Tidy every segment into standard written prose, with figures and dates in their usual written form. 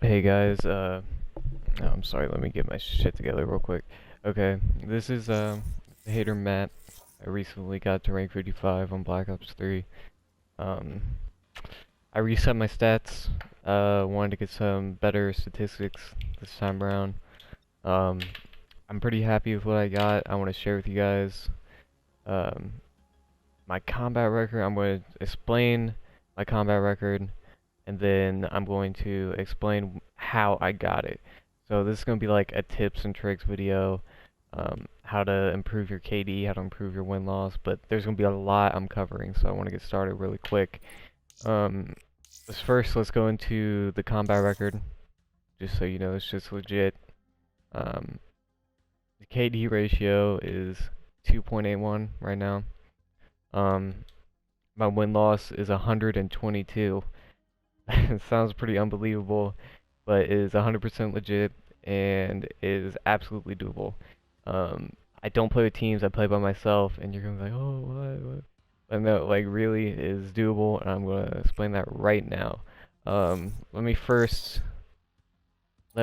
Hey guys, no, I'm sorry, let me get my shit together real quick. Okay, this is Hater Matt. I recently got to rank 55 on Black Ops 3. Um, I reset my stats, wanted to get some better statistics this time around. Um, I'm pretty happy with what I got. I want to share with you guys um, my combat record. I'm going to explain my combat record, and then I'm going to explain how I got it. So this is going to be like a tips and tricks video, how to improve your KD, how to improve your win-loss, but there's going to be a lot I'm covering, so I want to get started really quick. Um, let's go into the combat record, just so you know it's just legit. Um, the KD ratio is 2.81 right now. Um, my win-loss is 122. It sounds pretty unbelievable, but it is 100% legit and is absolutely doable. I don't play with teams, I play by myself, and you're gonna be like, oh, what? But no, like, really is doable, and I'm gonna explain that right now. Let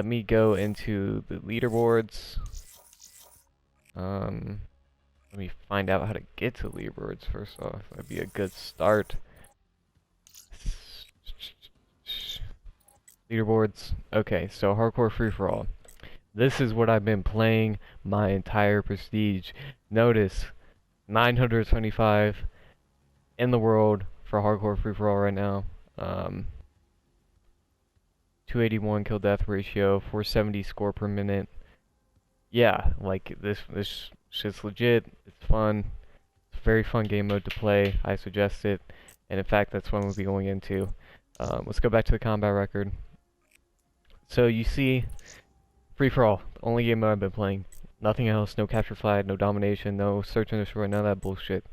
me go into the leaderboards. Um, Let me find out how to get to leaderboards first off. That'd be a good start. Leaderboards. Okay, so hardcore free for all. This is what I've been playing my entire prestige. Notice 925 in the world for hardcore free for all right now. 281 kill death ratio, 470 score per minute. Yeah, like this shit's legit. It's fun. It's a very fun game mode to play. I suggest it. And in fact, that's what we'll be going into. Let's go back to the combat record. So you see, free for all, the only game mode I've been playing. Nothing else, no capture flag, no domination, no search and destroy, none of that bullshit.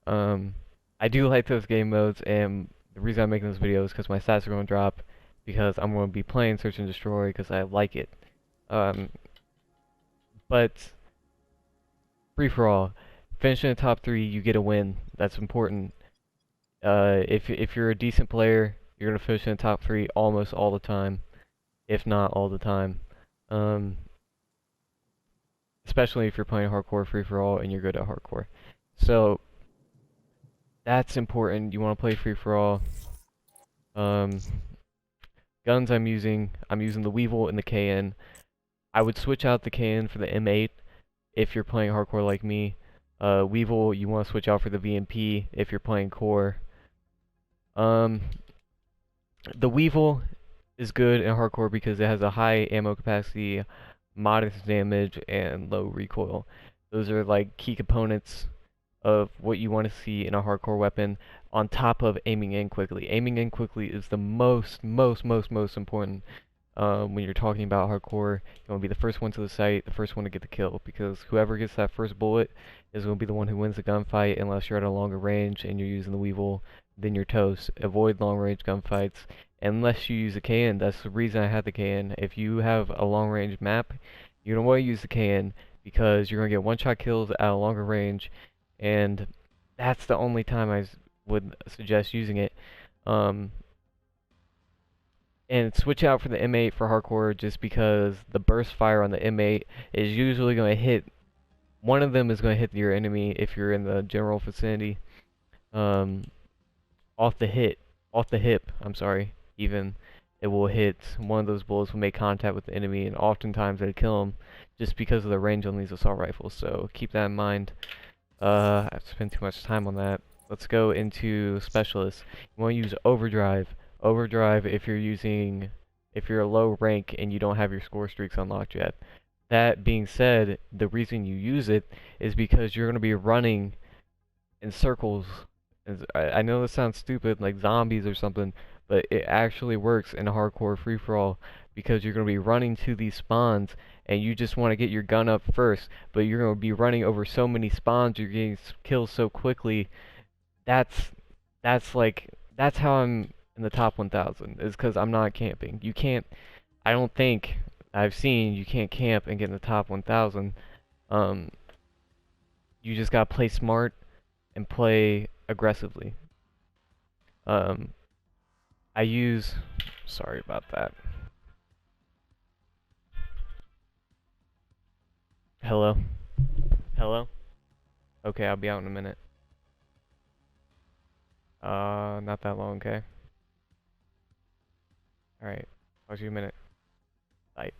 Um, I do like those game modes, and the reason I'm making this video is because my stats are going to drop, because I'm going to be playing search and destroy because I like it. Um, but free for all, finishing in the top 3, you get a win. That's important. If you're a decent player, you're going to finish in the top 3 almost all the time, if not all the time. Um, Especially if you're playing hardcore free for all and you're good at hardcore. So that's important. You want to play free for all. Um, Guns I'm using the Weevil and the KN. I would switch out the KN for the M8 if you're playing hardcore like me. Weevil you want to switch out for the VMP if you're playing core. Um, the Weevil is good in hardcore because it has a high ammo capacity, modest damage, and low recoil. Those are like key components of what you want to see in a hardcore weapon on top of aiming in quickly. Aiming in quickly is the most important when you're talking about hardcore. You want to be the first one to the site, the first one to get the kill, because whoever gets that first bullet is going to be the one who wins the gunfight unless you're at a longer range and you're using the Weevil, then you're toast. Avoid long range gunfights unless you use a KN. That's the reason I had the KN. If you have a long range map, you don't want to use the KN because you're going to get one-shot kills at a longer range, and that's the only time I would suggest using it. And switch out for the M8 for hardcore just because the burst fire on the M8 is usually going to hit, one of them is going to hit your enemy if you're in the general vicinity, um, off the hip, I'm sorry, even, it will hit, one of those bullets will make contact with the enemy, and oftentimes it'll kill them just because of the range on these assault rifles, so keep that in mind. I've spent too much time on that. Let's go into specialists. You want to use overdrive. Overdrive if you're a low rank and you don't have your score streaks unlocked yet. That being said, the reason you use it is because you're going to be running in circles. I know this sounds stupid, like zombies or something, but it actually works in a hardcore free-for-all because you're going to be running to these spawns and you just want to get your gun up first, but you're going to be running over so many spawns, you're getting kills so quickly. That's that's how I'm in the top 1,000, is because I'm not camping. You can't, I don't think I've seen you can't camp and get in the top 1,000. Um, you just gotta play smart and play aggressively. Um, I use, sorry about that. Hello? Hello? Okay, I'll be out in a minute. Not that long, okay? Alright, talk to you in a minute. Bye.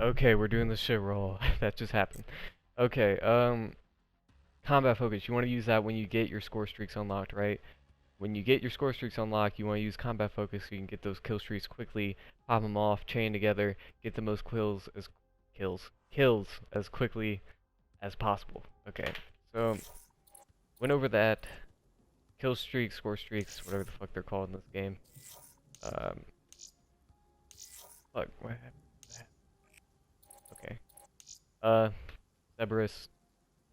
Okay, we're doing the shit roll. That just happened. Okay, combat focus. You want to use that when you get your score streaks unlocked, right? When you get your score streaks unlocked, you want to use combat focus so you can get those kill streaks quickly, pop them off, chain together, get the most kills as quickly as possible. Okay, so went over that. Kill streaks, score streaks, whatever the fuck they're called in this game. Fuck, what happened? Okay. Cerberus,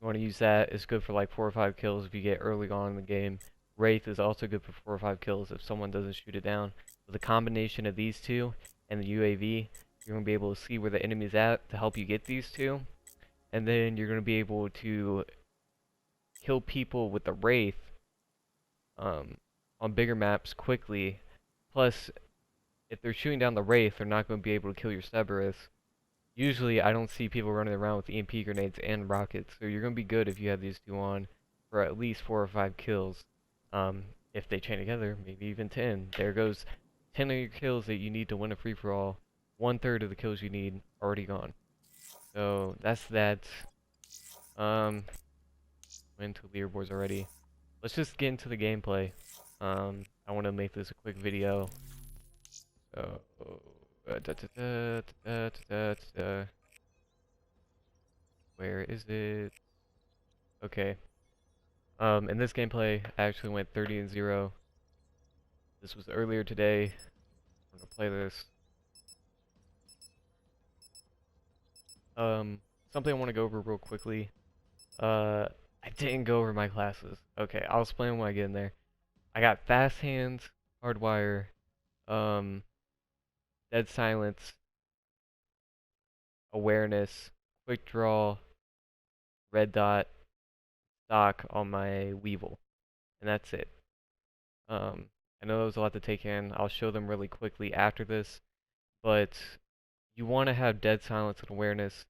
you want to use that. It's good for like 4 or 5 kills if you get early on in the game. Wraith is also good for 4 or 5 kills if someone doesn't shoot it down. With a combination of these two and the UAV, you're going to be able to see where the enemy's at to help you get these two. And then you're going to be able to kill people with the Wraith on bigger maps quickly. Plus, if they're shooting down the Wraith, they're not going to be able to kill your Cerberus. Usually, I don't see people running around with EMP grenades and rockets, so you're going to be good if you have these two on for at least 4 or 5 kills. If they chain together, maybe even 10. There goes 10 of your kills that you need to win a free-for-all. 1/3 of the kills you need already gone. So, that's that. Went to leaderboards already. Let's just get into the gameplay. I want to make this a quick video. So, where is it? Okay. In this gameplay, I actually went 30-0. This was earlier today. I'm gonna play this. Something I want to go over real quickly. I didn't go over my classes. Okay, I'll explain when I get in there. I got fast hands, hardwire, dead silence, awareness, quick draw, red dot, stock on my Weevil, and that's it. I know that was a lot to take in. I'll show them really quickly after this, but you want to have dead silence and awareness.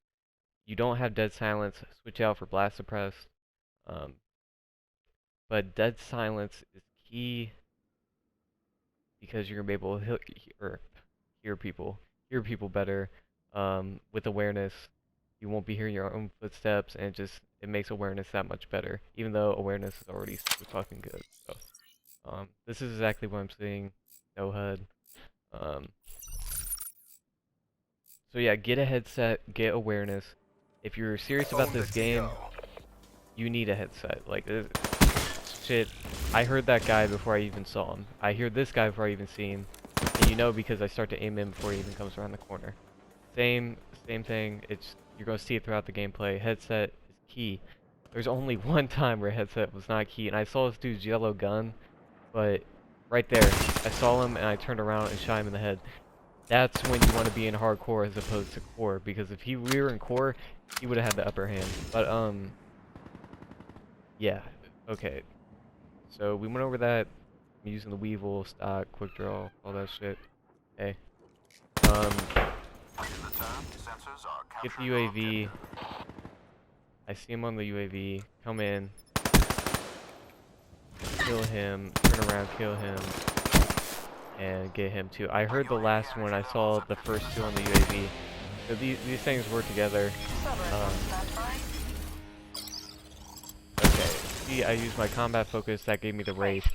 You don't have dead silence, switch out for blast suppress. But dead silence is key because you're gonna be able to hear people better. With awareness, you won't be hearing your own footsteps, and it makes awareness that much better. Even though awareness is already super fucking good. So, this is exactly what I'm seeing. No HUD. So yeah, get a headset, get awareness. If you're serious about this game, you need a headset. Like shit, I heard that guy before I even saw him. I hear this guy before I even see him. And you know because I start to aim him before he even comes around the corner. Same thing. You're gonna see it throughout the gameplay. Headset is key. There's only one time where headset was not key, and I saw this dude's yellow gun, but right there, I saw him and I turned around and shot him in the head. That's when you want to be in hardcore as opposed to core, because if we were in core, he would have had the upper hand. But yeah, okay. So we went over that. I'm using the Weevil, stock, quick draw, all that shit. Okay. Get the UAV. I see him on the UAV. Come in. Kill him. Turn around, kill him. And get him too. I heard the last one. I saw the first two on the UAV. So these things work together. Okay. See, I used my combat focus. That gave me the Wraith.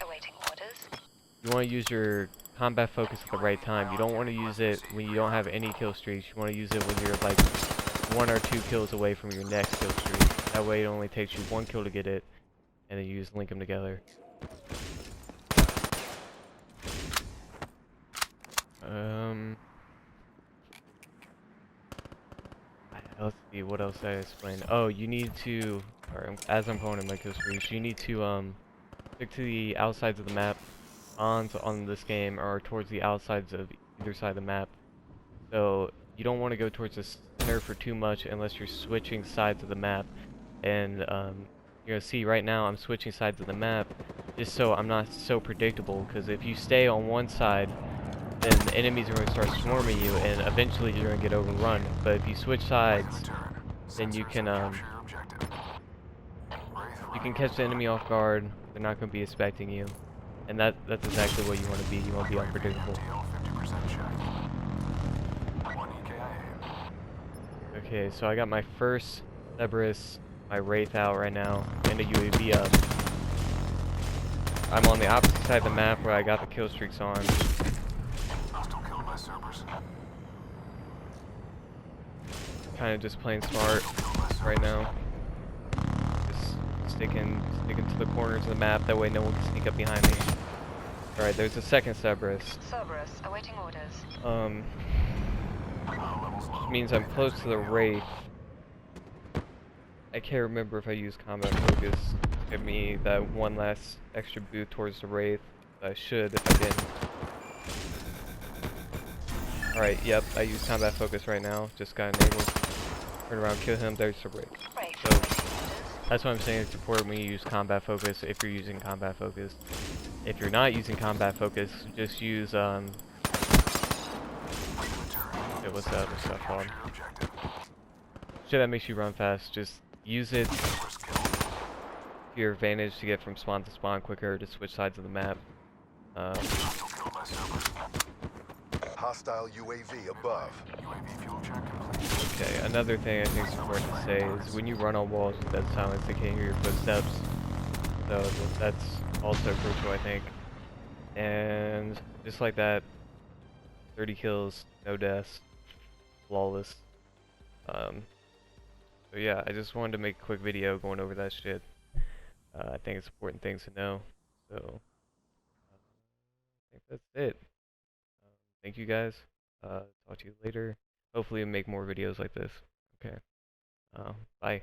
You want to use your combat focus at the right time. You don't want to use it when you don't have any kill streaks. You want to use it when you're like 1 or 2 kills away from your next kill streak. That way it only takes you 1 kill to get it, and then you just link them together. Let's see, what else did I explain? Oh, you need to, or as I'm going in my kill streaks, you need to stick to the outsides of the map on this game, or towards the outsides of either side of the map. So you don't want to go towards the center for too much unless you're switching sides of the map. And you're gonna see right now I'm switching sides of the map just so I'm not so predictable, because if you stay on one side then the enemies are going to start swarming you, and eventually you're going to get overrun. But if you switch sides, then you can catch the enemy off guard. They're not going to be expecting you, and that's exactly what you want to be. You want to be unpredictable. Okay, so I got my first Cerberus, my Wraith out right now, and a UAV up. I'm on the opposite side of the map where I got the kill streaks on. Kind of just playing smart right now. Just sticking to the corners of the map. That way, no one can sneak up behind me. All right, there's a second Cerberus. Cerberus awaiting orders. Which means I'm close to the Wraith. I can't remember if I use combat focus to give me that one last extra boot towards the Wraith. I should if I didn't. Alright, yep, I use combat focus right now. Just got enabled. Turn around, kill him, there's the Wraith. So, that's why I'm saying it's important when you use combat focus if you're using combat focus. If you're not using combat focus, just use, what's the other stuff called? Shit that makes you run fast, just use it to your advantage to get from spawn to spawn quicker, to switch sides of the map. Hostile UAV above. Okay, another thing I think is important to say is when you run on walls with dead silence, they can't hear your footsteps. So that's also crucial, I think. And just like that, 30 kills, no deaths, flawless. So yeah, I just wanted to make a quick video going over that shit. I think it's important things to know. So I think that's it. Thank you guys. Talk to you later. Hopefully make more videos like this. Okay. Bye.